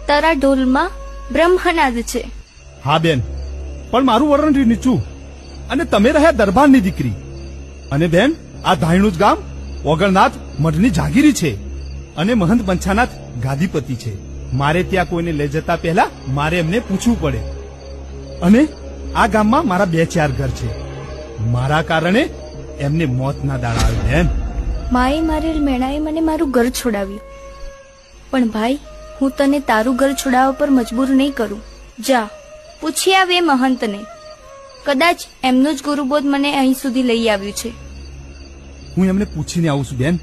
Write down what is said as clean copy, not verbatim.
તારા ઢોલમાં બ્રહ્મનાદ છે. હા બેન, પણ મારું વરણ રહ્યું નીચું અને તમે રહ્યા દરબારની દીકરી. અને બેન, આ ધાયણું જ ગામ ઓગણનાથ મઢની જાગીરી છે અને મહંત પંચાનાથ ગાદીપતિ છે. મારે ત્યાં કોઈને લઈ જતા પહેલા મારે એમને પૂછવું પડે. અને આ ગામમાં મારા 2-4 ઘર છે. મારા કારણે એમને મોતના દાડા આવે. બેન, માએ મારેલ મેણાએ મને મારું ઘર છોડાવ્યું, પણ ભાઈ હું તને તારું ઘર છોડાવવા પર મજબૂર નહીં કરું. જા પૂછી આવે મહંતને, કદાચ એમનું જ ગુરુબોધ મને અહીં સુધી લઈ આવ્યું છે. હું એમને પૂછીને આવું છું બેન.